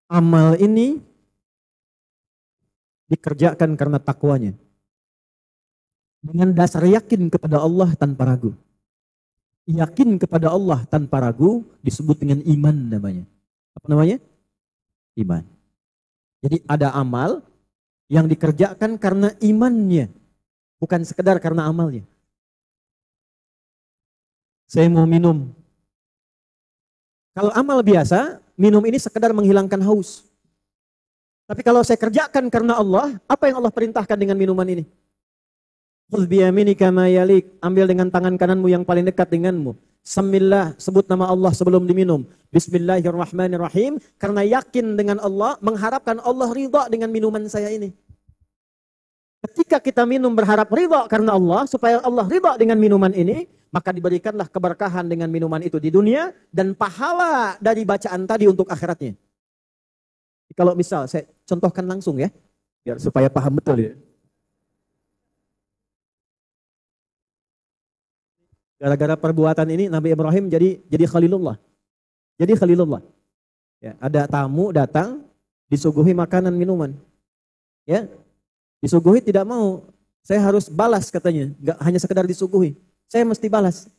Amal ini dikerjakan karena takwanya. Dengan dasar yakin kepada Allah tanpa ragu. Yakin kepada Allah tanpa ragu disebut dengan iman namanya. Apa namanya? Iman. Jadi ada amal yang dikerjakan karena imannya. Bukan sekedar karena amalnya. Saya mau minum. Kalau amal biasa, minum ini sekedar menghilangkan haus. Tapi kalau saya kerjakan karena Allah, apa yang Allah perintahkan dengan minuman ini? Khudh biyaminika ma yalik, ambil dengan tangan kananmu yang paling dekat denganmu. Samillah, sebut nama Allah sebelum diminum. Bismillahirrahmanirrahim, karena yakin dengan Allah, mengharapkan Allah ridha dengan minuman saya ini. Ketika kita minum berharap ridha karena Allah, supaya Allah ridha dengan minuman ini, maka diberikanlah keberkahan dengan minuman itu di dunia dan pahala dari bacaan tadi untuk akhiratnya. Kalau misal saya contohkan langsung ya, biar supaya paham betul ya. Gara-gara perbuatan ini Nabi Ibrahim jadi Khalilullah. Jadi Khalilullah. Ya, ada tamu datang disuguhi makanan minuman. Ya. Disuguhi tidak mau. Saya harus balas katanya, enggak hanya sekedar disuguhi. Saya mesti balas.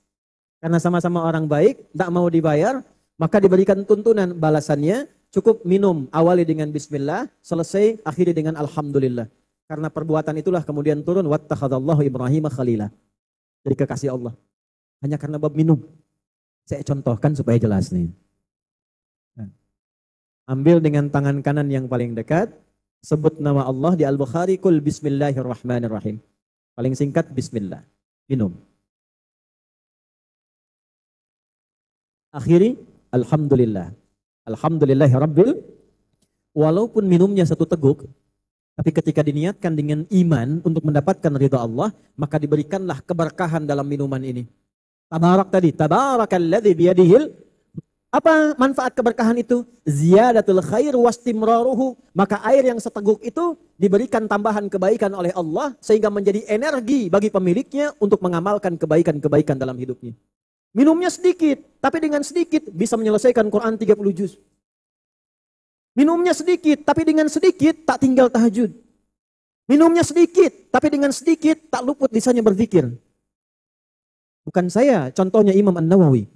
Karena sama-sama orang baik, tak mau dibayar, maka diberikan tuntunan balasannya, cukup minum, awali dengan bismillah, selesai, akhiri dengan alhamdulillah. Karena perbuatan itulah kemudian turun, wattakhadallahu Ibrahim khalila. Jadi kekasih Allah. Hanya karena bab minum. Saya contohkan supaya jelas nih. Ambil dengan tangan kanan yang paling dekat, sebut nama Allah di Al-Bukhari, kul bismillahirrahmanirrahim. Paling singkat, bismillah. Minum. Akhiri, alhamdulillah. Alhamdulillahirabbil. Walaupun minumnya satu teguk, tapi ketika diniatkan dengan iman untuk mendapatkan ridha Allah, maka diberikanlah keberkahan dalam minuman ini. Tabarak tadi, tabarakalladzi biyadihil. Apa manfaat keberkahan itu? Ziyadatul khair wastimraruhu. Maka air yang seteguk itu diberikan tambahan kebaikan oleh Allah sehingga menjadi energi bagi pemiliknya untuk mengamalkan kebaikan-kebaikan dalam hidupnya. Minumnya sedikit, tapi dengan sedikit bisa menyelesaikan Quran 30 juz. Minumnya sedikit, tapi dengan sedikit tak tinggal tahajud. Minumnya sedikit, tapi dengan sedikit tak luput lisannya berzikir. Bukan saya, contohnya Imam An-Nawawi.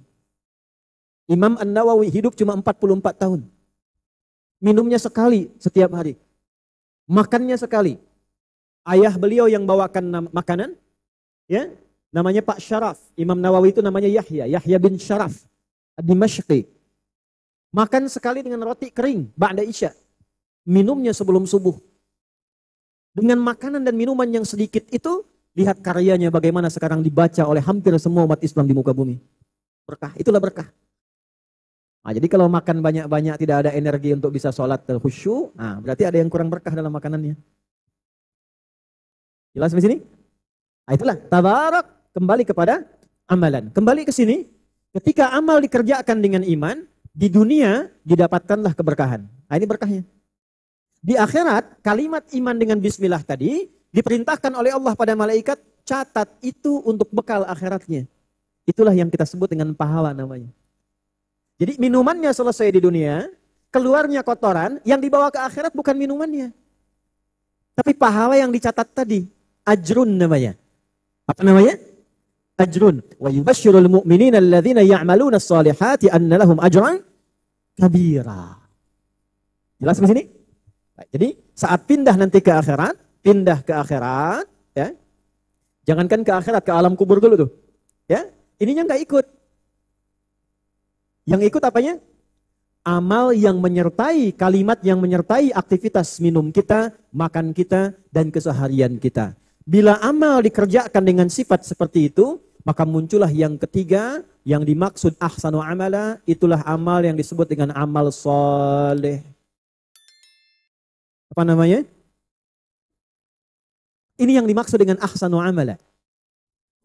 Imam An-Nawawi hidup cuma 44 tahun. Minumnya sekali setiap hari. Makannya sekali. Ayah beliau yang bawakan makanan, ya, namanya Pak Syaraf. Imam Nawawi itu namanya Yahya bin Syaraf Ad-Dimashqi. Makan sekali dengan roti kering, ba'da isya. Minumnya sebelum subuh. Dengan makanan dan minuman yang sedikit itu, lihat karyanya bagaimana sekarang dibaca oleh hampir semua umat Islam di muka bumi. Berkah, itulah berkah. Nah, jadi kalau makan banyak-banyak tidak ada energi untuk bisa sholat khusyuk, nah, berarti ada yang kurang berkah dalam makanannya. Jelas di sini? Nah, itulah tabarak, kembali kepada amalan. Kembali ke sini, ketika amal dikerjakan dengan iman, di dunia didapatkanlah keberkahan. Nah, ini berkahnya. Di akhirat, kalimat iman dengan bismillah tadi diperintahkan oleh Allah pada malaikat, catat itu untuk bekal akhiratnya. Itulah yang kita sebut dengan pahala namanya. Jadi minumannya selesai di dunia, keluarnya kotoran, yang dibawa ke akhirat bukan minumannya. Tapi pahala yang dicatat tadi, ajrun namanya. Apa namanya? Ajrun. Wa yubashshirul mu'minina alladzina ya'maluna as-salihati anna lahum ajran kabira. Jelas di sini? Jadi saat pindah nanti ke akhirat, ya. Jangankan ke akhirat, ke alam kubur dulu tuh. Ya, ininya enggak ikut. Yang ikut apanya? Amal yang menyertai, kalimat yang menyertai aktivitas minum kita, makan kita, dan keseharian kita. Bila amal dikerjakan dengan sifat seperti itu, maka muncullah yang ketiga, yang dimaksud ahsanu amala, itulah amal yang disebut dengan amal soleh. Apa namanya? Ini yang dimaksud dengan ahsanu amala.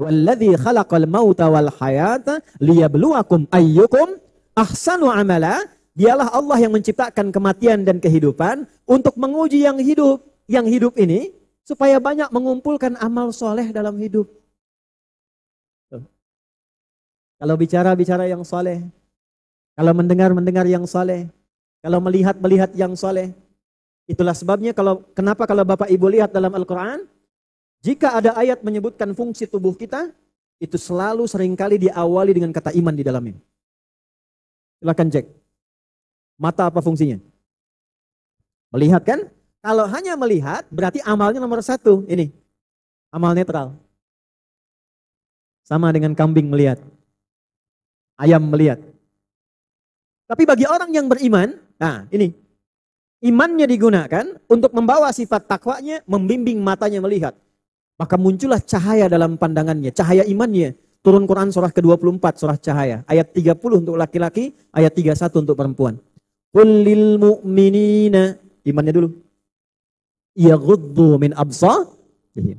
Walladzi khalaqal mauta wal hayata liyabluwakum ayyukum ahsanu amala. Dialah Allah yang menciptakan kematian dan kehidupan untuk menguji yang hidup. Yang hidup ini supaya banyak mengumpulkan amal soleh dalam hidup. Tuh. Kalau bicara yang soleh, kalau mendengar yang soleh, kalau melihat yang soleh. Itulah sebabnya kenapa kalau Bapak Ibu lihat dalam Al-Quran, jika ada ayat menyebutkan fungsi tubuh kita, itu selalu seringkali diawali dengan kata iman di dalamnya. Silakan cek. Mata apa fungsinya? Melihat kan? Kalau hanya melihat, berarti amalnya nomor 1. Ini, amal netral. Sama dengan kambing melihat. Ayam melihat. Tapi bagi orang yang beriman, nah ini, imannya digunakan untuk membawa sifat takwanya, membimbing matanya melihat. Maka muncullah cahaya dalam pandangannya, cahaya imannya. Turun Quran surah ke-24, surah cahaya. Ayat 30 untuk laki-laki, ayat 31 untuk perempuan. Qul mu'minina, imannya dulu. Yaghuddu min absarihim.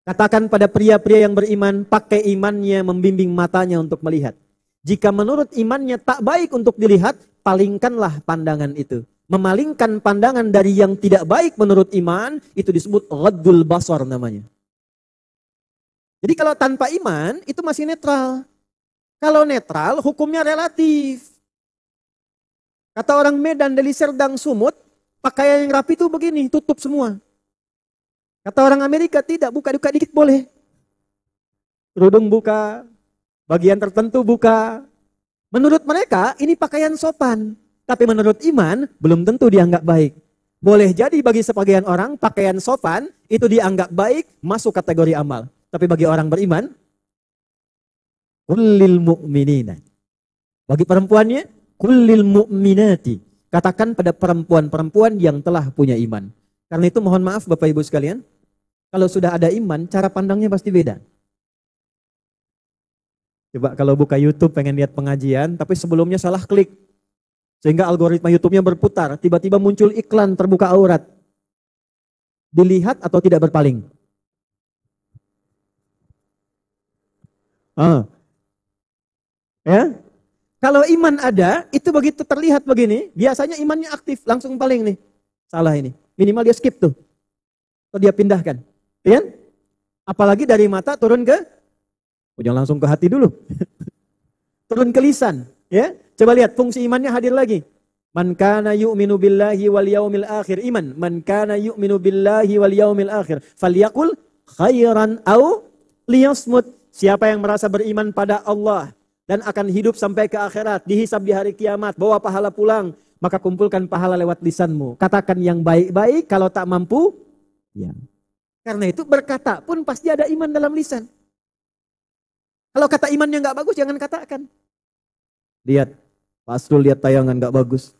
Katakan pada pria-pria yang beriman, pakai imannya membimbing matanya untuk melihat. Jika menurut imannya tak baik untuk dilihat, palingkanlah pandangan itu. Memalingkan pandangan dari yang tidak baik menurut iman, itu disebut ghaddul basar namanya. Jadi kalau tanpa iman, itu masih netral. Kalau netral, hukumnya relatif. Kata orang Medan, Deli Serdang, Sumut, pakaian yang rapi itu begini, tutup semua. Kata orang Amerika, tidak, buka-buka dikit boleh. Kerudung buka, bagian tertentu buka. Menurut mereka, ini pakaian sopan. Tapi menurut iman, belum tentu dianggap baik. Boleh jadi bagi sebagian orang, pakaian sopan itu dianggap baik, masuk kategori amal. Tapi bagi orang beriman, kullil mu'minina. Bagi perempuannya, kullil mu'minati. Katakan pada perempuan-perempuan yang telah punya iman. Karena itu mohon maaf Bapak Ibu sekalian, kalau sudah ada iman, cara pandangnya pasti beda. Coba kalau buka YouTube pengen lihat pengajian, tapi sebelumnya salah klik. Sehingga algoritma YouTube-nya berputar, tiba-tiba muncul iklan terbuka aurat. Dilihat atau tidak berpaling? Ya. Kalau iman ada, itu begitu terlihat begini, biasanya imannya aktif, langsung paling nih. Salah ini. Minimal dia skip tuh. Atau dia pindahkan. Ya? Apalagi dari mata turun ke, jangan langsung ke hati dulu. Turun ke lisan. Ya? Coba lihat fungsi imannya hadir lagi. Man kana yu'minu billahi wal yaumil akhir. Iman. Man kana yu'minu billahi wal yaumil akhir. Falyakul khairan au liyasmut. Siapa yang merasa beriman pada Allah dan akan hidup sampai ke akhirat, dihisab di hari kiamat, bawa pahala pulang, maka kumpulkan pahala lewat lisanmu. Katakan yang baik-baik, kalau tak mampu, ya. Karena itu berkata pun pasti ada iman dalam lisan. Kalau kata imannya nggak bagus, jangan katakan. Lihat, Pasrul lihat tayangan nggak bagus.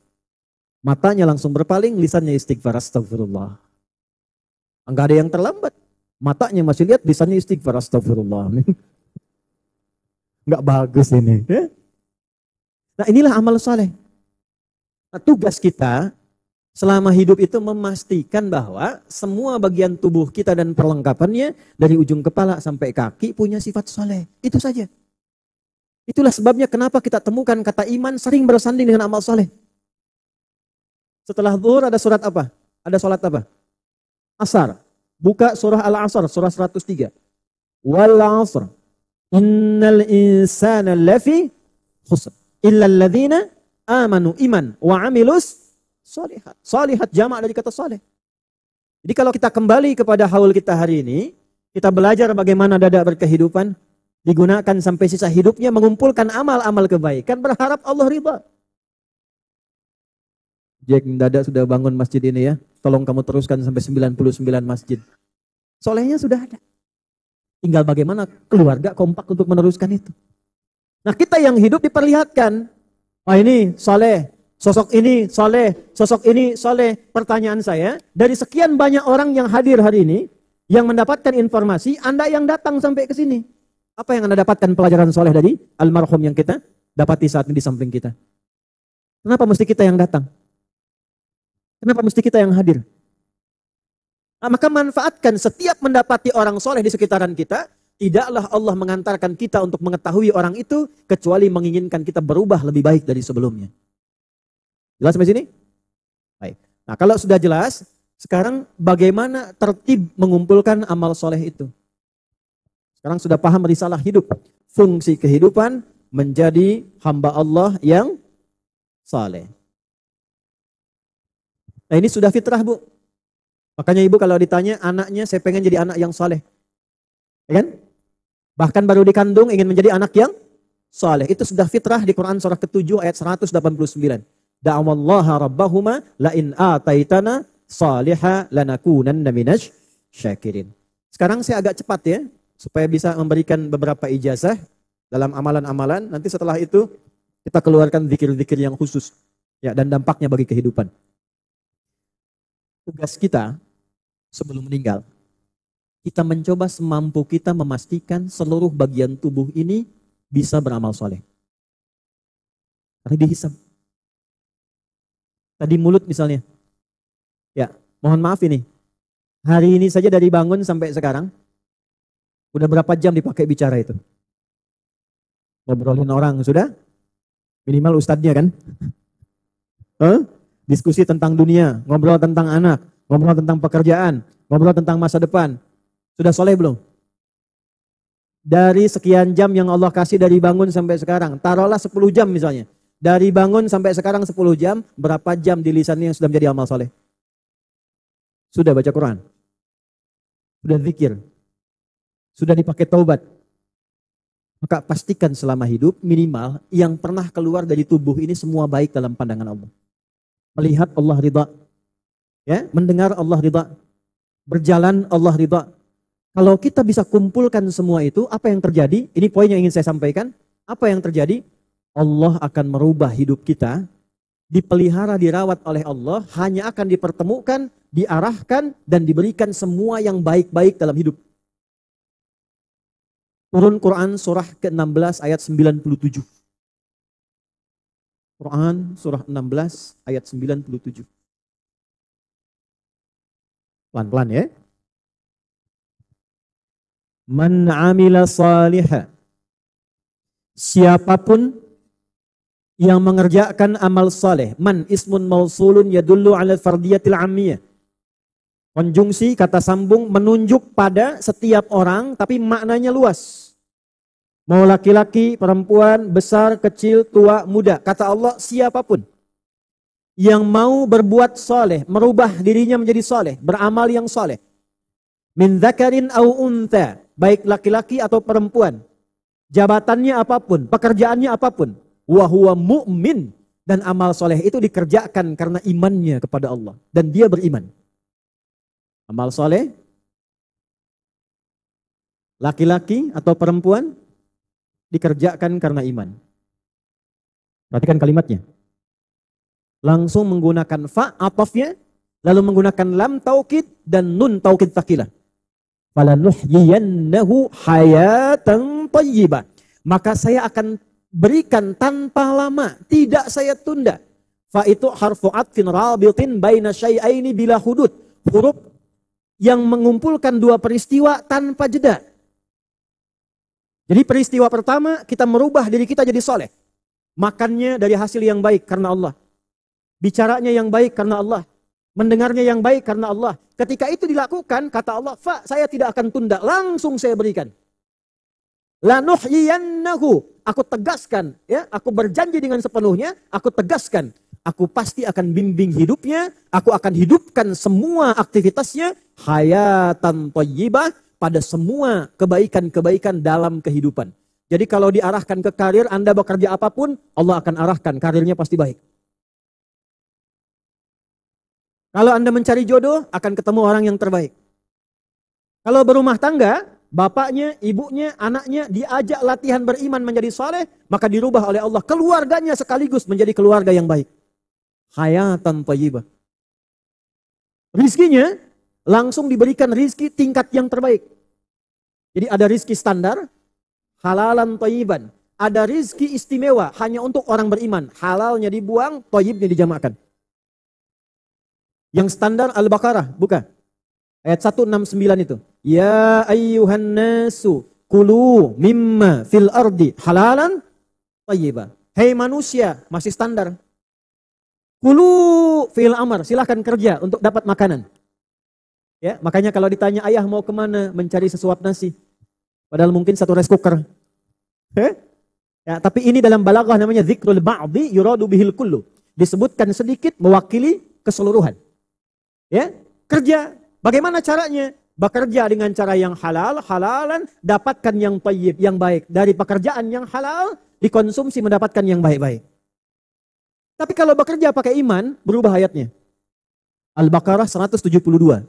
Matanya langsung berpaling, lisannya istighfar, astagfirullah. Enggak ada yang terlambat. Matanya masih lihat, lisannya istighfar, astagfirullah. Enggak bagus ini. Nah inilah amal soleh. Nah, tugas kita selama hidup itu memastikan bahwa semua bagian tubuh kita dan perlengkapannya dari ujung kepala sampai kaki punya sifat soleh. Itu saja. Itulah sebabnya kenapa kita temukan kata iman sering bersanding dengan amal soleh. Setelah zuhur ada surat apa? Ada sholat apa? Asar. Buka surah Al-Asr, surah 103. Wal asr. Innal insana lafi khusr. Illa alladhina amanu iman wa amilus solihat. Solihat jamak dari kata soleh. Jadi kalau kita kembali kepada haul kita hari ini, kita belajar bagaimana dada berkehidupan, digunakan sampai sisa hidupnya mengumpulkan amal-amal kebaikan, berharap Allah ridha. Jack Dada sudah bangun masjid ini ya. Tolong kamu teruskan sampai 99 masjid. Solehnya sudah ada. Tinggal bagaimana keluarga kompak untuk meneruskan itu. Nah kita yang hidup diperlihatkan. Wah ini soleh. Sosok ini soleh. Sosok ini soleh. Pertanyaan saya. Dari sekian banyak orang yang hadir hari ini. Yang mendapatkan informasi. Anda yang datang sampai ke sini. Apa yang Anda dapatkan pelajaran soleh dari almarhum yang kita dapati saat ini di samping kita? Kenapa mesti kita yang datang? Kenapa mesti kita yang hadir? Nah, maka manfaatkan setiap mendapati orang soleh di sekitaran kita. Tidaklah Allah mengantarkan kita untuk mengetahui orang itu. Kecuali menginginkan kita berubah lebih baik dari sebelumnya. Jelas sampai sini? Baik. Nah kalau sudah jelas. Sekarang bagaimana tertib mengumpulkan amal soleh itu? Sekarang sudah paham risalah hidup. Fungsi kehidupan menjadi hamba Allah yang saleh. Nah ini sudah fitrah Bu. Makanya ibu kalau ditanya anaknya saya pengen jadi anak yang saleh. Ya kan? Bahkan baru dikandung ingin menjadi anak yang saleh. Itu sudah fitrah di Quran surah ke-7 ayat 189. Da'awallaha rabbahuma la'in ataitana salihah lanakunanna minasy syakirin. Sekarang saya agak cepat ya, supaya bisa memberikan beberapa ijazah dalam amalan-amalan. Nanti setelah itu kita keluarkan zikir-zikir yang khusus ya dan dampaknya bagi kehidupan. Tugas kita sebelum meninggal, kita mencoba semampu kita memastikan seluruh bagian tubuh ini bisa beramal soleh. Karena dihisab. Tadi mulut misalnya. Ya, mohon maaf ini. Hari ini saja dari bangun sampai sekarang, udah berapa jam dipakai bicara itu? Ngobrolin orang sudah? Minimal ustadznya kan? Diskusi tentang dunia, ngobrol tentang anak, ngobrol tentang pekerjaan, ngobrol tentang masa depan. Sudah soleh belum? Dari sekian jam yang Allah kasih dari bangun sampai sekarang, taruhlah 10 jam misalnya. Dari bangun sampai sekarang 10 jam, berapa jam di lisannya yang sudah menjadi amal soleh? Sudah baca Quran? Sudah zikir? Sudah dipakai taubat? Maka pastikan selama hidup minimal yang pernah keluar dari tubuh ini semua baik dalam pandangan Allah. Melihat Allah ridha, ya, mendengar Allah ridha, berjalan Allah ridha. Kalau kita bisa kumpulkan semua itu, apa yang terjadi? Ini poin yang ingin saya sampaikan. Apa yang terjadi? Allah akan merubah hidup kita, dipelihara, dirawat oleh Allah, hanya akan dipertemukan, diarahkan, dan diberikan semua yang baik-baik dalam hidup. Turun Quran surah ke-16 ayat 97. Quran surah 16 ayat 97. Pelan-pelan ya. Man amila salihah. Siapapun yang mengerjakan amal saleh. Man ismun mausulun yadullu ala fardiyatil ammiyah. Konjungsi kata sambung menunjuk pada setiap orang tapi maknanya luas. Mau laki-laki, perempuan, besar, kecil, tua, muda. Kata Allah siapapun yang mau berbuat saleh, merubah dirinya menjadi saleh, beramal yang saleh. Min dzakarin au untha, baik laki-laki atau perempuan. Jabatannya apapun, pekerjaannya apapun. Wa huwa mu'min, dan amal soleh itu dikerjakan karena imannya kepada Allah dan dia beriman. Amal soleh laki-laki atau perempuan dikerjakan karena iman. Perhatikan kalimatnya. Langsung menggunakan fa atafnya, lalu menggunakan lam taukid dan nun taukid tsakilah. Falanuhyiyannahu hayatan thayyibah. Maka saya akan berikan tanpa lama, tidak saya tunda. Fa itu harfu atfin rabitin baina syai'aini bila hudud. Huruf yang mengumpulkan dua peristiwa tanpa jeda. Jadi peristiwa pertama kita merubah diri kita jadi soleh. Makannya dari hasil yang baik karena Allah. Bicaranya yang baik karena Allah. Mendengarnya yang baik karena Allah. Ketika itu dilakukan, kata Allah, fa saya tidak akan tunda, langsung saya berikan. Lanuhyiyannahu, aku tegaskan, ya, aku berjanji dengan sepenuhnya, aku tegaskan, aku pasti akan bimbing hidupnya, aku akan hidupkan semua aktivitasnya hayatan thayyibah, pada semua kebaikan-kebaikan dalam kehidupan. Jadi kalau diarahkan ke karir, Anda bekerja apapun, Allah akan arahkan, karirnya pasti baik. Kalau Anda mencari jodoh, akan ketemu orang yang terbaik. Kalau berumah tangga, bapaknya, ibunya, anaknya diajak latihan beriman menjadi saleh, maka dirubah oleh Allah. Keluarganya sekaligus menjadi keluarga yang baik. Hayatan thayyibah. Rizkinya langsung diberikan rizki tingkat yang terbaik. Jadi ada rizki standar, halalan thayyiban. Ada rizki istimewa, hanya untuk orang beriman. Halalnya dibuang, thayyibnya dijamakkan. Yang standar Al-Baqarah, bukan? Ayat 169 itu. Ya ayyuhan nasu kulu mimma fil ardi halalan thayyiban. Hei manusia, masih standar. Kulu fil amar, silahkan kerja untuk dapat makanan. Ya, makanya kalau ditanya ayah mau kemana mencari sesuap nasi, padahal mungkin satu rice cooker. Ya, tapi ini dalam balaghah namanya dzikrul ba'di yuradu bihil kullu. Disebutkan sedikit mewakili keseluruhan. Ya, kerja. Bagaimana caranya? Bekerja dengan cara yang halal, halalan, dapatkan yang thayyib, yang baik. Dari pekerjaan yang halal, dikonsumsi mendapatkan yang baik-baik. Tapi kalau bekerja pakai iman, berubah ayatnya. Al-Baqarah 172.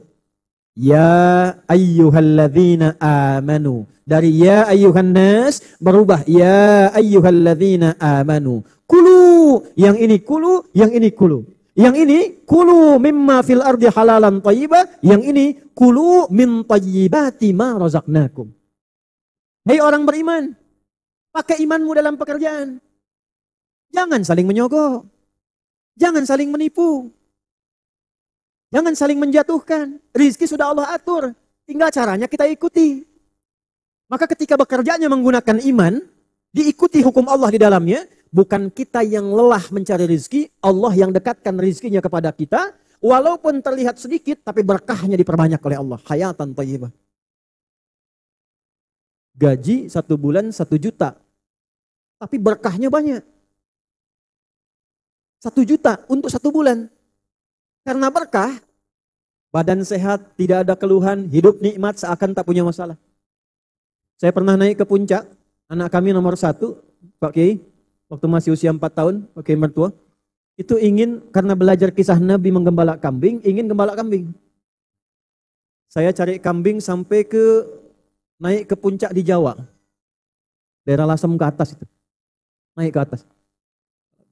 Ya ayyuhalladzina amanu. Dari ya ayyuhan nas berubah ya ayyuhalladzina amanu. Kulu, yang ini kulu, yang ini kulu. Yang ini kulu mimma fil ardi halalan thayyibah, yang ini kulu min thayyibati ma razaqnakum. Hei orang beriman, pakai imanmu dalam pekerjaan. Jangan saling menyogok. Jangan saling menipu. Jangan saling menjatuhkan. Rizki sudah Allah atur. Tinggal caranya kita ikuti. Maka ketika bekerjanya menggunakan iman, diikuti hukum Allah di dalamnya, bukan kita yang lelah mencari rizki, Allah yang dekatkan rizkinya kepada kita, walaupun terlihat sedikit, tapi berkahnya diperbanyak oleh Allah. Hayatan thayyibah. Gaji 1 bulan 1 juta, tapi berkahnya banyak. 1 juta untuk 1 bulan. Karena berkah, badan sehat, tidak ada keluhan, hidup nikmat seakan tak punya masalah. Saya pernah naik ke puncak, anak kami nomor 1, Pak Kiai, waktu masih usia 4 tahun, Pak Kiai mertua, itu ingin karena belajar kisah Nabi menggembala kambing, ingin gembala kambing. Saya cari kambing sampai naik ke puncak di Jawa, daerah Lasem ke atas itu, naik ke atas.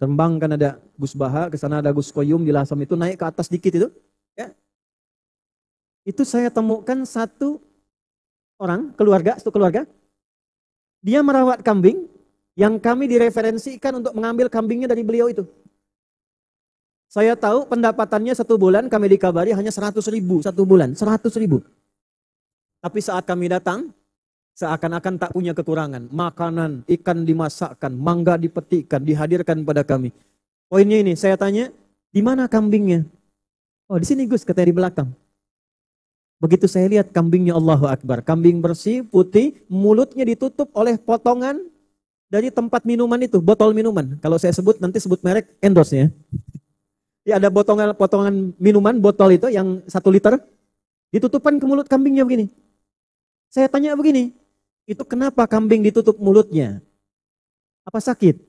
Terbang kan ada Gus Baha, ke sana ada Gus Koyum di Lasem itu, naik ke atas dikit itu, ya. Itu saya temukan satu orang, satu keluarga, dia merawat kambing yang kami direferensikan untuk mengambil kambingnya dari beliau itu. Saya tahu pendapatannya 1 bulan, kami dikabari hanya 100.000 1 bulan, 100.000. Tapi saat kami datang, seakan-akan tak punya kekurangan. Makanan, ikan dimasakkan, mangga dipetikkan, dihadirkan pada kami. Poinnya ini, saya tanya, di mana kambingnya? Oh, di sini Gus, katanya di belakang. Begitu saya lihat kambingnya, Allahu Akbar. Kambing bersih, putih, mulutnya ditutup oleh potongan dari tempat minuman itu, botol minuman. Kalau saya sebut, nanti sebut merek, endorse ya. Ya ada potongan minuman, botol itu yang 1 liter, ditutupkan ke mulut kambingnya begini. Saya tanya begini, itu kenapa kambing ditutup mulutnya? Apa sakit?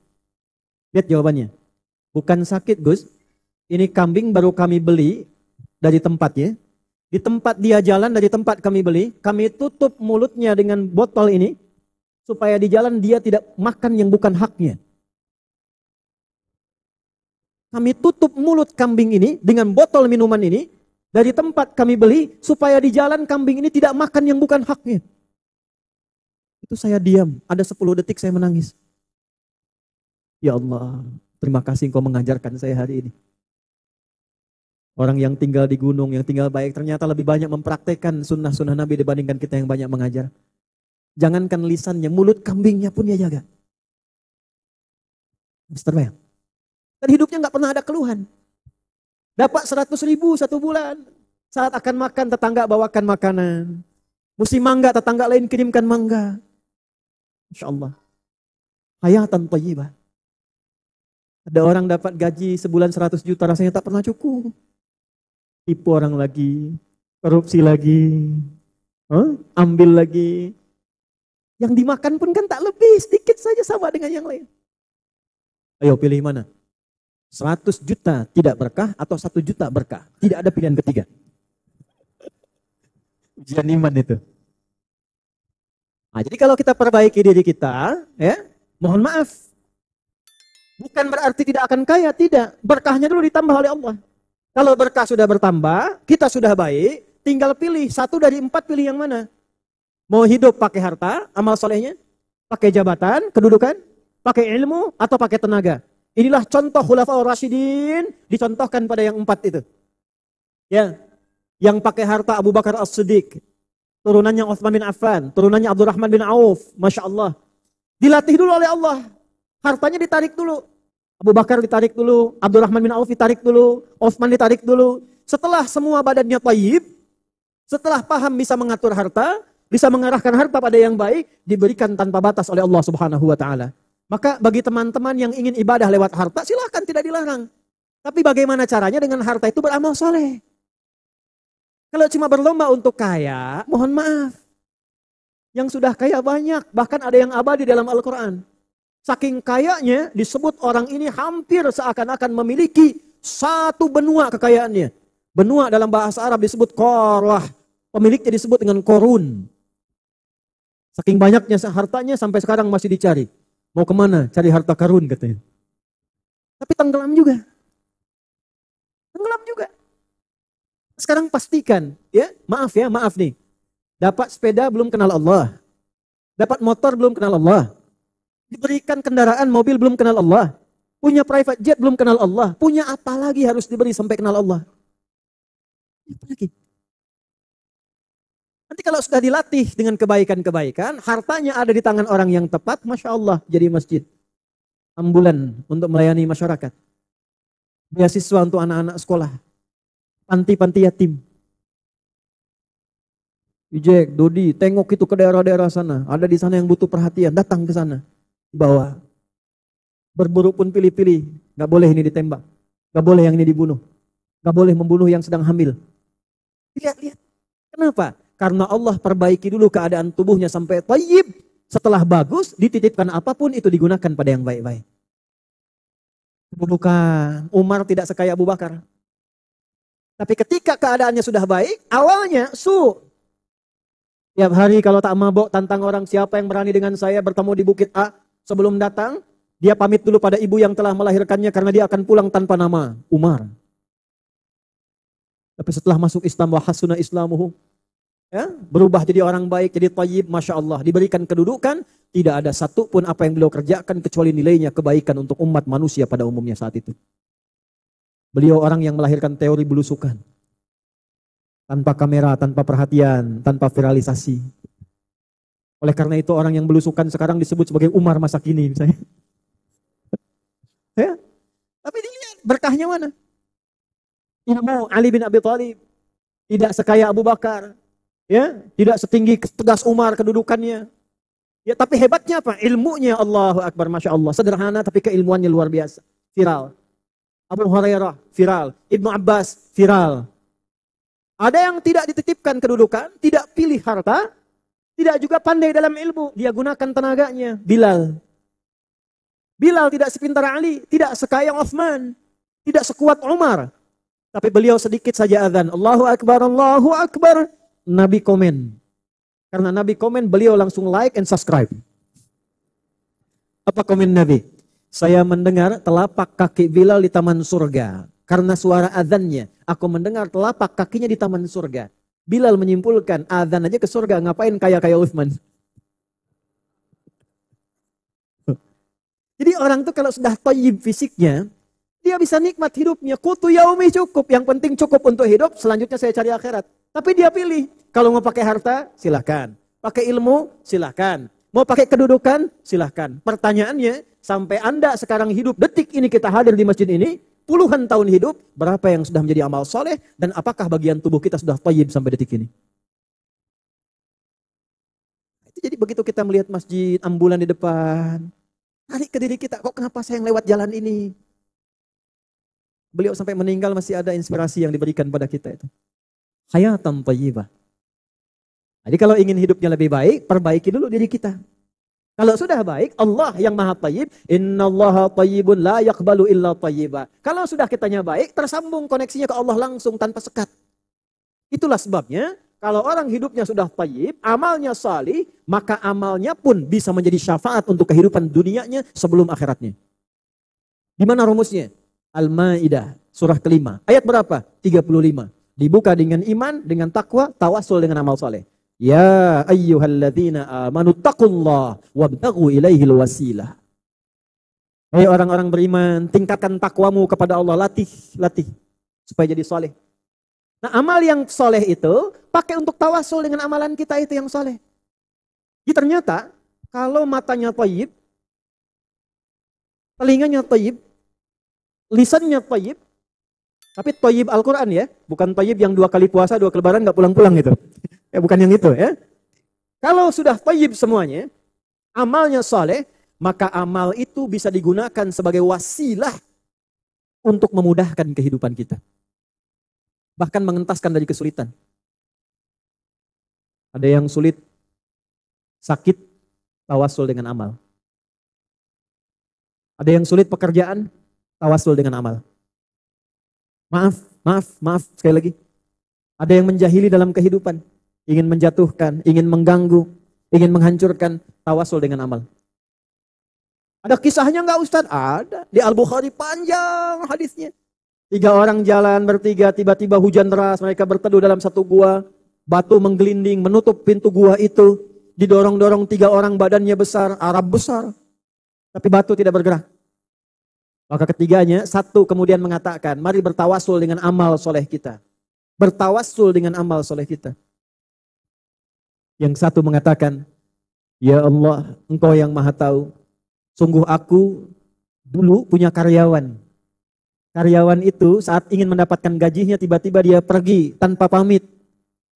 Lihat jawabannya. Bukan sakit Gus, ini kambing baru kami beli dari tempatnya. Di tempat dia jalan, dari tempat kami beli, kami tutup mulutnya dengan botol ini, supaya di jalan dia tidak makan yang bukan haknya. Kami tutup mulut kambing ini dengan botol minuman ini, dari tempat kami beli, supaya di jalan kambing ini tidak makan yang bukan haknya. Itu saya diam, ada 10 detik saya menangis. Ya Allah, terima kasih Engkau mengajarkan saya hari ini. Orang yang tinggal di gunung, yang tinggal baik, ternyata lebih banyak mempraktekkan sunnah-sunnah Nabi dibandingkan kita yang banyak mengajar. Jangankan lisannya, mulut kambingnya pun dia jaga. Mister Bang. Dan hidupnya nggak pernah ada keluhan. Dapat 100.000 1 bulan. Saat akan makan, tetangga bawakan makanan. Musim mangga, tetangga lain kirimkan mangga. Masya Allah. Hayatan thayyibah. Ada orang dapat gaji sebulan 100 juta, rasanya tak pernah cukup. Tipu orang lagi, korupsi lagi, ambil lagi. Yang dimakan pun kan tak lebih, sedikit saja sama dengan yang lain. Ayo pilih mana? 100 juta tidak berkah atau 1 juta berkah? Tidak ada pilihan ketiga. Ujian iman itu. Nah, jadi kalau kita perbaiki diri kita, ya, mohon maaf. Bukan berarti tidak akan kaya, tidak. Berkahnya dulu ditambah oleh Allah. Kalau berkah sudah bertambah, kita sudah baik, tinggal pilih 1 dari 4, pilih yang mana? Mau hidup pakai harta, amal solehnya, pakai jabatan, kedudukan, pakai ilmu, atau pakai tenaga. Inilah contoh Khulafaur Rasyidin, dicontohkan pada yang 4 itu. Ya, yang pakai harta Abu Bakar As-Siddiq, turunannya Utsman bin Affan, turunannya Abdurrahman bin Auf, Masya Allah. Dilatih dulu oleh Allah, hartanya ditarik dulu. Abu Bakar ditarik dulu, Abdurrahman bin Auf ditarik dulu, Utsman ditarik dulu. Setelah semua badannya thayyib, Setelah paham bisa mengatur harta, bisa mengarahkan harta pada yang baik, diberikan tanpa batas oleh Allah Subhanahu wa taala. Maka bagi teman-teman yang ingin ibadah lewat harta, silahkan, tidak dilarang. Tapi bagaimana caranya dengan harta itu beramal soleh? Kalau cuma berlomba untuk kaya, mohon maaf. Yang sudah kaya banyak, bahkan ada yang abadi dalam Al-Quran. Saking kayanya disebut orang ini hampir seakan-akan memiliki satu benua kekayaannya. Benua dalam bahasa Arab disebut korwah. Pemiliknya disebut dengan korun. Saking banyaknya hartanya sampai sekarang masih dicari. Mau kemana? Cari harta karun katanya. Tapi tenggelam juga. Tenggelam juga. Sekarang pastikan, maaf nih. Dapat sepeda belum kenal Allah. Dapat motor belum kenal Allah. Diberikan kendaraan mobil belum kenal Allah. Punya private jet belum kenal Allah. Punya apa lagi harus diberi sampai kenal Allah? Apa lagi? Nanti kalau sudah dilatih dengan kebaikan-kebaikan, hartanya ada di tangan orang yang tepat, Masya Allah, jadi masjid. Ambulan untuk melayani masyarakat. Beasiswa untuk anak-anak sekolah. Panti-panti yatim. Ijek, Dodi, tengok itu ke daerah-daerah sana. Ada di sana yang butuh perhatian, datang ke sana. Dibawa. Berburu pun pilih-pilih. Gak boleh ini ditembak. Gak boleh yang ini dibunuh. Gak boleh membunuh yang sedang hamil. Lihat-lihat. Kenapa? Karena Allah perbaiki dulu keadaan tubuhnya sampai thayyib. Setelah bagus, dititipkan apapun itu digunakan pada yang baik-baik. Bukan, Umar tidak sekaya Abu Bakar. Tapi ketika keadaannya sudah baik, awalnya tiap hari kalau tak mabok tantang orang, siapa yang berani dengan saya bertemu di Bukit A. Sebelum datang, dia pamit dulu pada ibu yang telah melahirkannya karena dia akan pulang tanpa nama, Umar. Tapi setelah masuk Islam, wa hasuna islamuhu, berubah jadi orang baik, jadi thayyib, Masya Allah. Diberikan kedudukan, tidak ada satu pun apa yang beliau kerjakan kecuali nilainya kebaikan untuk umat manusia pada umumnya saat itu. Beliau orang yang melahirkan teori belusukan. Tanpa kamera, tanpa perhatian, tanpa viralisasi. Oleh karena itu orang yang belusukan sekarang disebut sebagai Umar masa kini misalnya. Tapi dilihat berkahnya mana? Ilmu Ali bin Abi Thalib tidak sekaya Abu Bakar. Tidak setinggi tegas Umar kedudukannya. Tapi hebatnya apa? Ilmunya, Allahu Akbar, Masya Allah. Sederhana tapi keilmuannya luar biasa. Viral. Abu Hurairah, viral. Ibnu Abbas, viral. Ada yang tidak dititipkan kedudukan, tidak pilih harta, tidak juga pandai dalam ilmu. Dia gunakan tenaganya. Bilal. Bilal tidak sepintar Ali, tidak sekaya Uthman, tidak sekuat Umar. Tapi beliau sedikit saja azan. Allahu Akbar, Allahu Akbar. Nabi komen. Karena Nabi komen, beliau langsung like and subscribe. Apa komen Nabi? Saya mendengar telapak kaki Bilal di taman surga. Karena suara azannya, aku mendengar telapak kakinya di taman surga. Bilal menyimpulkan, azan aja ke surga, ngapain kaya-kaya Uthman? Jadi orang tuh kalau sudah thayyib fisiknya, dia bisa nikmat hidupnya. Qutu yaumi cukup, yang penting cukup untuk hidup, selanjutnya saya cari akhirat. Tapi dia pilih, kalau mau pakai harta, silahkan. Pakai ilmu, silahkan. Mau pakai kedudukan, silahkan. Pertanyaannya, sampai Anda sekarang hidup, detik ini kita hadir di masjid ini, puluhan tahun hidup, berapa yang sudah menjadi amal soleh, dan apakah bagian tubuh kita sudah thayyib sampai detik ini? Jadi begitu kita melihat masjid, ambulan di depan, tarik ke diri kita, kok kenapa saya yang lewat jalan ini? Beliau sampai meninggal masih ada inspirasi yang diberikan pada kita itu. Hayatan thayyibah. Jadi kalau ingin hidupnya lebih baik, perbaiki dulu diri kita. Kalau sudah baik, Allah yang maha thayyib, innallaha thayyibun la yaqbalu illa thayyiba. Kalau sudah kitanya baik, tersambung koneksinya ke Allah langsung tanpa sekat. Itulah sebabnya, kalau orang hidupnya sudah thayyib, amalnya salih, maka amalnya pun bisa menjadi syafaat untuk kehidupan dunianya sebelum akhiratnya. Di mana rumusnya? Al-Maidah, surah kelima. Ayat berapa? 35. Dibuka dengan iman, dengan takwa, tawasul dengan amal soleh. Ya ayyuhalladzina amanu taqullah wabtaghu ilaihil wasilah. Hai orang-orang beriman, tingkatkan takwamu kepada Allah, latih supaya jadi soleh. Nah, amal yang soleh itu pakai untuk tawasul dengan amalan kita itu yang soleh. Jadi ternyata kalau matanya thayyib, telinganya thayyib, lisannya thayyib, Tapi toyib Al-Quran ya, bukan toyib yang 2 kali puasa, 2 kali lebaran nggak pulang-pulang gitu. Ya bukan yang itu ya. Kalau sudah toyib semuanya, amalnya soleh, maka amal itu bisa digunakan sebagai wasilah untuk memudahkan kehidupan kita. Bahkan mengentaskan dari kesulitan. Ada yang sulit, sakit, tawasul dengan amal. Ada yang sulit pekerjaan, tawasul dengan amal. Maaf, sekali lagi. Ada yang menjahili dalam kehidupan, ingin menjatuhkan, ingin mengganggu, ingin menghancurkan, tawasul dengan amal. Ada kisahnya enggak Ustaz? Ada. Di Al-Bukhari panjang hadisnya. 3 orang jalan bertiga, tiba-tiba hujan deras, mereka berteduh dalam satu gua, batu menggelinding, menutup pintu gua itu, didorong-dorong 3 orang badannya besar, Arab besar, tapi batu tidak bergerak. Maka ketiganya, satu kemudian mengatakan, mari bertawasul dengan amal soleh kita. Bertawasul dengan amal soleh kita. Yang satu mengatakan, ya Allah, Engkau yang maha tahu, sungguh aku dulu punya karyawan. Karyawan itu saat ingin mendapatkan gajinya, tiba-tiba dia pergi tanpa pamit.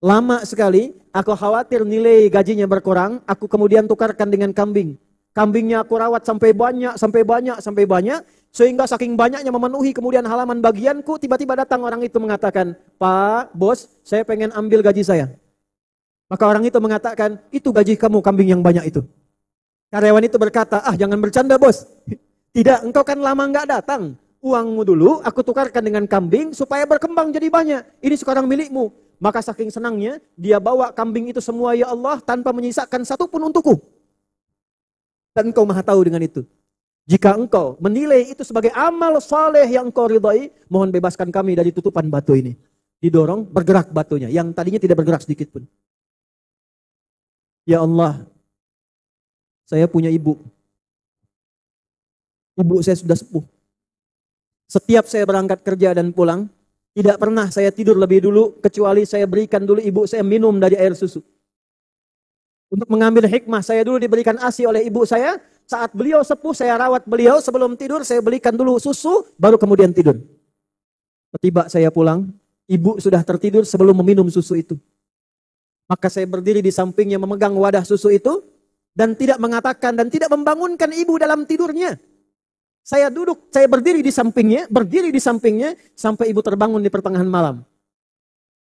Lama sekali, aku khawatir nilai gajinya berkurang, aku kemudian tukarkan dengan kambing. Kambingnya aku rawat sampai banyak, sehingga saking banyaknya memenuhi kemudian halaman bagianku, tiba-tiba datang orang itu mengatakan, Pak, bos, saya pengen ambil gaji saya. Maka orang itu mengatakan, itu gaji kamu, kambing yang banyak itu. Karyawan itu berkata, jangan bercanda bos. Tidak, engkau kan lama nggak datang. Uangmu dulu aku tukarkan dengan kambing supaya berkembang jadi banyak. Ini sekarang milikmu. Maka saking senangnya, dia bawa kambing itu semua ya Allah tanpa menyisakan satu pun untukku. Dan engkau maha tahu dengan itu. Jika engkau menilai itu sebagai amal saleh yang engkau ridhai, mohon bebaskan kami dari tutupan batu ini. Didorong, bergerak batunya, yang tadinya tidak bergerak sedikit pun. Ya Allah, saya punya ibu. Ibu saya sudah sepuh. Setiap saya berangkat kerja dan pulang, tidak pernah saya tidur lebih dulu, kecuali saya berikan dulu ibu saya minum dari air susu. Untuk mengambil hikmah, saya dulu diberikan ASI oleh ibu saya. Saat beliau sepuh, saya rawat beliau. Sebelum tidur, saya belikan dulu susu, baru kemudian tidur. Tiba saya pulang, ibu sudah tertidur sebelum meminum susu itu. Maka saya berdiri di sampingnya memegang wadah susu itu, dan tidak mengatakan dan tidak membangunkan ibu dalam tidurnya. Saya duduk, saya berdiri di sampingnya, sampai ibu terbangun di pertengahan malam.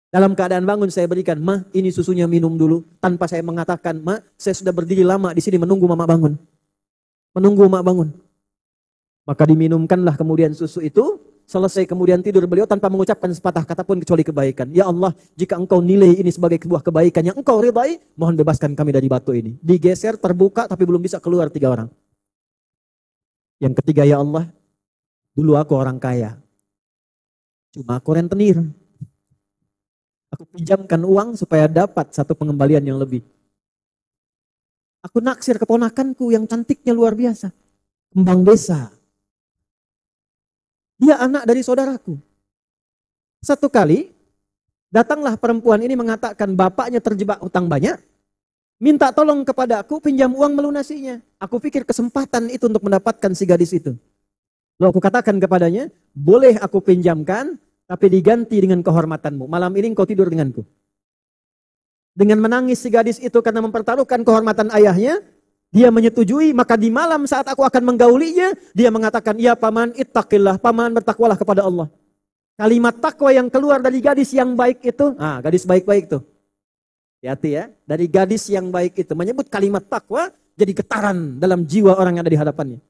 Dalam keadaan bangun saya berikan, Ma, ini susunya minum dulu. Tanpa saya mengatakan, Ma, saya sudah berdiri lama di sini menunggu Mama bangun. Menunggu Mama bangun. Maka diminumkanlah kemudian susu itu. Selesai kemudian tidur beliau tanpa mengucapkan sepatah kata pun kecuali kebaikan. Ya Allah, jika engkau nilai ini sebagai sebuah kebaikan yang engkau ridhai, mohon bebaskan kami dari batu ini. Digeser, terbuka, tapi belum bisa keluar 3 orang. Yang ketiga, ya Allah, dulu aku orang kaya. Cuma aku rentenir. Aku pinjamkan uang supaya dapat satu pengembalian yang lebih. Aku naksir keponakanku yang cantiknya luar biasa. Kembang desa. Dia anak dari saudaraku. Satu kali, datanglah perempuan ini mengatakan bapaknya terjebak utang banyak. Minta tolong kepada aku, pinjam uang melunasinya. Aku pikir kesempatan itu untuk mendapatkan si gadis itu. Lalu aku katakan kepadanya, boleh aku pinjamkan, tapi diganti dengan kehormatanmu. Malam ini engkau tidur denganku. Dengan menangis si gadis itu karena mempertaruhkan kehormatan ayahnya, dia menyetujui. Maka di malam saat aku akan menggaulinya, dia mengatakan, ya paman, ittaqillah, paman bertakwalah kepada Allah. Kalimat takwa yang keluar dari gadis yang baik itu, gadis baik-baik tuh. Hati-hati ya, dari gadis yang baik itu menyebut kalimat takwa, jadi getaran dalam jiwa orang yang ada di hadapannya.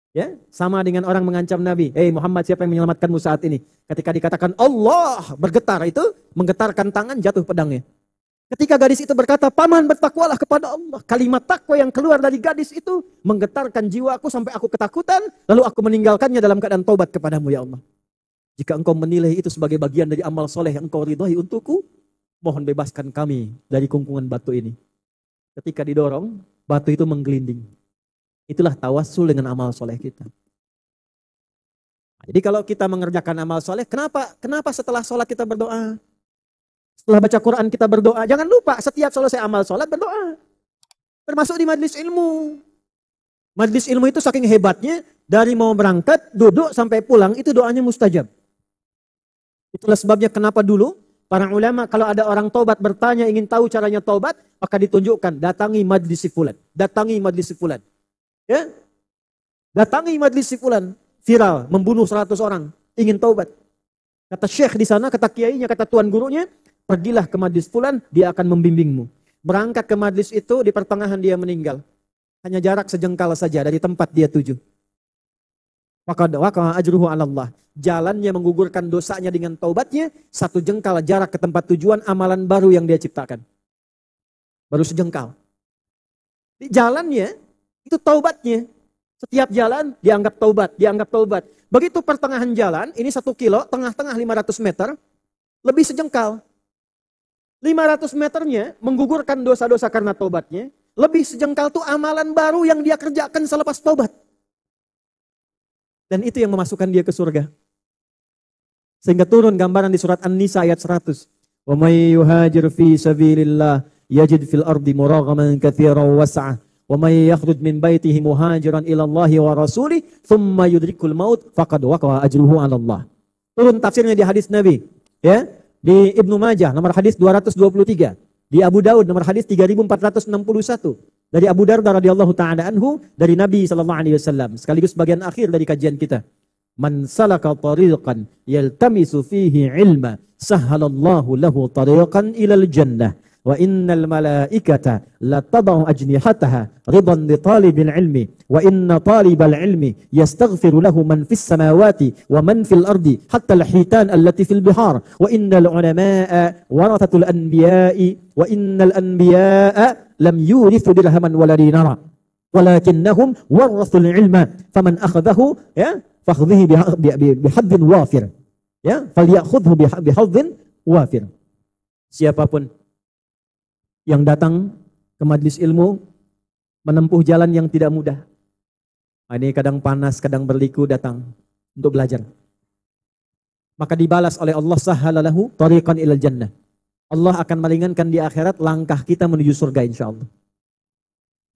Ya, sama dengan orang mengancam Nabi. Muhammad, siapa yang menyelamatkanmu saat ini? Ketika dikatakan Allah, bergetar itu, menggetarkan tangan, jatuh pedangnya. Ketika gadis itu berkata, paman bertakwalah kepada Allah. Kalimat takwa yang keluar dari gadis itu menggetarkan jiwaku sampai aku ketakutan, lalu aku meninggalkannya dalam keadaan taubat kepadamu ya Allah. Jika engkau menilai itu sebagai bagian dari amal soleh yang engkau ridhai untukku, mohon bebaskan kami dari kungkungan batu ini. Ketika didorong, batu itu menggelinding. Itulah tawassul dengan amal soleh kita. Jadi kalau kita mengerjakan amal soleh, kenapa setelah sholat kita berdoa? Setelah baca Quran kita berdoa. Jangan lupa setiap selesai amal sholat berdoa. Termasuk di majlis ilmu. Majlis ilmu itu saking hebatnya, dari mau berangkat, duduk sampai pulang, itu doanya mustajab. Itulah sebabnya kenapa dulu para ulama kalau ada orang tobat bertanya ingin tahu caranya tobat, maka ditunjukkan datangi majlis si fulan, datangi majlis si fulan. Ya? Datangi majlis si fulan, viral membunuh 100 orang, ingin taubat. Kata syekh di sana, kata kiainya, kata tuan gurunya, pergilah ke majlis fulan, dia akan membimbingmu. Berangkat ke majlis itu, di pertengahan dia meninggal. Hanya jarak sejengkal saja dari tempat dia tuju. Maka ajruhu 'ala Allah. Jalannya menggugurkan dosanya dengan taubatnya, 1 jengkal jarak ke tempat tujuan amalan baru yang dia ciptakan. Baru sejengkal. Di jalannya, itu taubatnya. Setiap jalan dianggap taubat, dianggap taubat. Begitu pertengahan jalan, ini 1 kilo, tengah-tengah 500 meter, lebih sejengkal. 500 meternya menggugurkan dosa-dosa karena taubatnya, lebih sejengkal tuh amalan baru yang dia kerjakan selepas taubat. Dan itu yang memasukkan dia ke surga. Sehingga turun gambaran di surat An-Nisa ayat 100. Wa may yuhajir fi sabilillah yajid fil ardi muraghaman katsiran was'ah. Wa may yakhruj min baitihi muhajiran ila Allah wa rasulih thumma yudrikul maut faqad waqa'a ajruhu 'ala Allah. Turun tafsirnya di hadis Nabi, ya. Di Ibnu Majah nomor hadis 223, di Abu Daud nomor hadis 3461. Dari Abu Darda radhiyallahu taala anhu dari Nabi sallallahu alaihi wasallam, sekaligus bagian akhir dari kajian kita. Man salaka tariqan yaltamisu fihi ilma sahhalallahu lahu tariqan ilal jannah wa innal malaikata la tad'u ajnihataha ridan li talibil ilmi wa inna talibal ilmi yastaghfiru lahu man fis samawati wa man fil ardi hatta al hitan allati fil bihar wa innal ulama'a warathatul anbiya'i wa innal anbiya'a lam yurithu dirhaman wala dinara walakinnahum warathul ilma faman akhadahu ya fakhudhihi bihadzin wafir ya falyakhudhu bihadzin wafir. Siapapun yang datang ke majlis ilmu menempuh jalan yang tidak mudah. Ini kadang panas, kadang berliku datang untuk belajar. Maka dibalas oleh Allah sahhalalahu tariqan ilal jannah. Allah akan meringankan di akhirat langkah kita menuju surga insyaallah.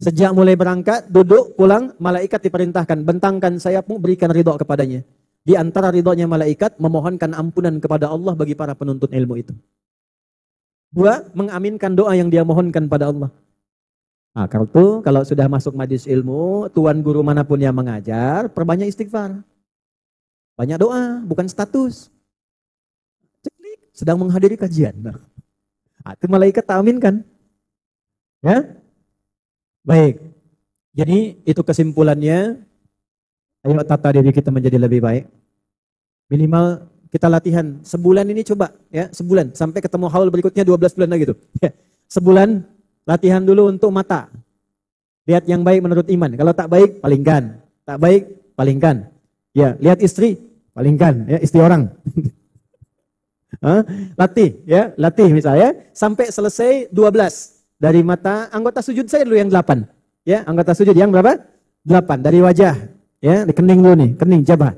Sejak mulai berangkat, duduk, pulang, malaikat diperintahkan, bentangkan sayapmu, berikan ridho kepadanya. Di antara ridhonya malaikat, memohonkan ampunan kepada Allah bagi para penuntut ilmu itu. 2, mengaminkan doa yang dia mohonkan pada Allah. Nah, kalau sudah masuk majlis ilmu, tuan guru manapun yang mengajar, perbanyak istighfar. Banyak doa, bukan status. Ceklik, sedang menghadiri kajian. Nah, itu malaikat tak aminkan. Ya? Baik. Jadi itu kesimpulannya. Ayo tata diri kita menjadi lebih baik. Minimal kita latihan sebulan ini coba ya, sebulan sampai ketemu haul berikutnya 12 bulan lagi tuh. Ya, sebulan latihan dulu untuk mata. Lihat yang baik menurut iman. Kalau tak baik, palingkan. Tak baik, palingkan. Ya, lihat istri, palingkan ya, istri orang. Latih ya, latih misalnya sampai selesai 12 dari mata. Anggota sujud saya dulu yang 8. Ya, anggota sujud yang berapa? 8 dari wajah. Ya, di kening dulu nih, kening jabah.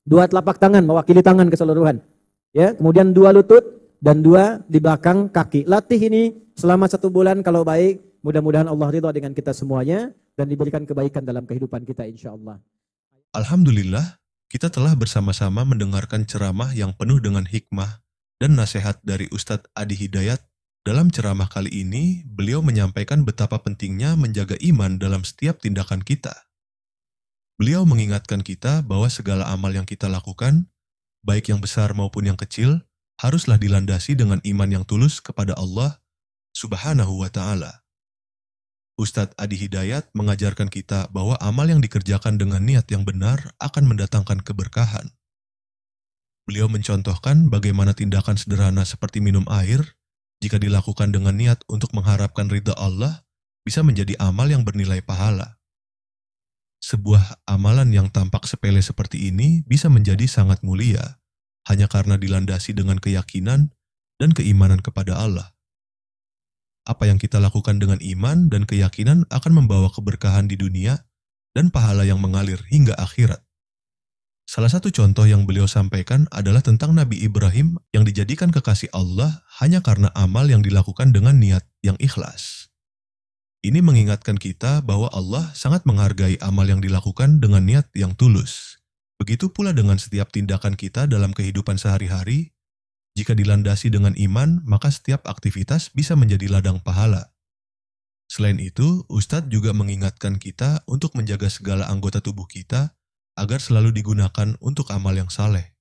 2 telapak tangan mewakili tangan keseluruhan. Ya, kemudian 2 lutut dan 2 di belakang kaki. Latih ini selama 1 bulan kalau baik, mudah-mudahan Allah ridha dengan kita semuanya dan diberikan kebaikan dalam kehidupan kita insyaallah. Alhamdulillah, kita telah bersama-sama mendengarkan ceramah yang penuh dengan hikmah dan nasihat dari Ustadz Adi Hidayat. Dalam ceramah kali ini, beliau menyampaikan betapa pentingnya menjaga iman dalam setiap tindakan kita. Beliau mengingatkan kita bahwa segala amal yang kita lakukan, baik yang besar maupun yang kecil, haruslah dilandasi dengan iman yang tulus kepada Allah Subhanahu wa Ta'ala. Ustadz Adi Hidayat mengajarkan kita bahwa amal yang dikerjakan dengan niat yang benar akan mendatangkan keberkahan. Beliau mencontohkan bagaimana tindakan sederhana seperti minum air, jika dilakukan dengan niat untuk mengharapkan ridha Allah, bisa menjadi amal yang bernilai pahala. Sebuah amalan yang tampak sepele seperti ini bisa menjadi sangat mulia, hanya karena dilandasi dengan keyakinan dan keimanan kepada Allah. Apa yang kita lakukan dengan iman dan keyakinan akan membawa keberkahan di dunia dan pahala yang mengalir hingga akhirat. Salah satu contoh yang beliau sampaikan adalah tentang Nabi Ibrahim yang dijadikan kekasih Allah hanya karena amal yang dilakukan dengan niat yang ikhlas. Ini mengingatkan kita bahwa Allah sangat menghargai amal yang dilakukan dengan niat yang tulus. Begitu pula dengan setiap tindakan kita dalam kehidupan sehari-hari, Jika dilandasi dengan iman, maka setiap aktivitas bisa menjadi ladang pahala. Selain itu, Ustadz juga mengingatkan kita untuk menjaga segala anggota tubuh kita agar selalu digunakan untuk amal yang saleh.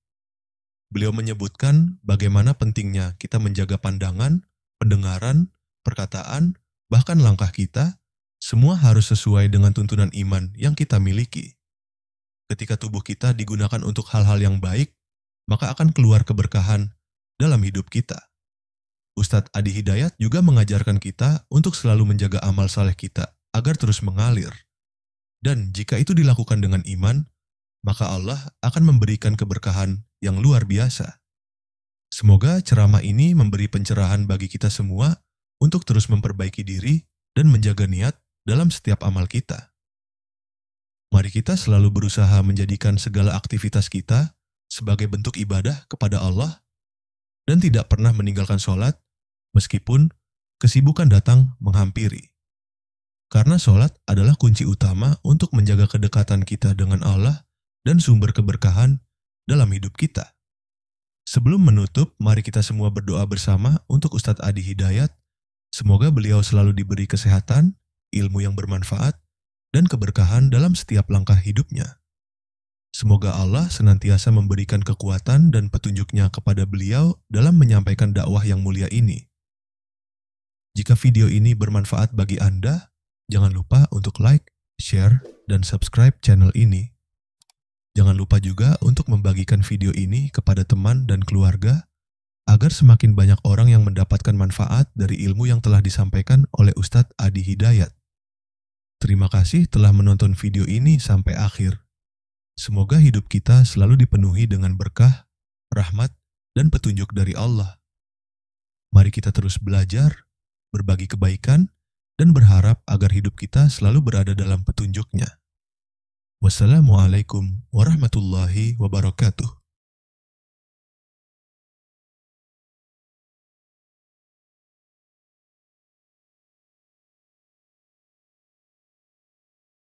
Beliau menyebutkan bagaimana pentingnya kita menjaga pandangan, pendengaran, perkataan, bahkan langkah kita, semua harus sesuai dengan tuntunan iman yang kita miliki. Ketika tubuh kita digunakan untuk hal-hal yang baik, maka akan keluar keberkahan dalam hidup kita. Ustadz Adi Hidayat juga mengajarkan kita untuk selalu menjaga amal saleh kita agar terus mengalir. Dan jika itu dilakukan dengan iman, maka Allah akan memberikan keberkahan yang luar biasa. Semoga ceramah ini memberi pencerahan bagi kita semua untuk terus memperbaiki diri dan menjaga niat dalam setiap amal kita. Mari kita selalu berusaha menjadikan segala aktivitas kita sebagai bentuk ibadah kepada Allah dan tidak pernah meninggalkan sholat meskipun kesibukan datang menghampiri. Karena sholat adalah kunci utama untuk menjaga kedekatan kita dengan Allah dan sumber keberkahan dalam hidup kita. Sebelum menutup, mari kita semua berdoa bersama untuk Ustadz Adi Hidayat. Semoga beliau selalu diberi kesehatan, ilmu yang bermanfaat, dan keberkahan dalam setiap langkah hidupnya. Semoga Allah senantiasa memberikan kekuatan dan petunjuknya kepada beliau dalam menyampaikan dakwah yang mulia ini. Jika video ini bermanfaat bagi Anda, jangan lupa untuk like, share, dan subscribe channel ini. Jangan lupa juga untuk membagikan video ini kepada teman dan keluarga, agar semakin banyak orang yang mendapatkan manfaat dari ilmu yang telah disampaikan oleh Ustadz Adi Hidayat. Terima kasih telah menonton video ini sampai akhir. Semoga hidup kita selalu dipenuhi dengan berkah, rahmat, dan petunjuk dari Allah. Mari kita terus belajar, berbagi kebaikan, dan berharap agar hidup kita selalu berada dalam petunjuknya. Wassalamualaikum warahmatullahi wabarakatuh.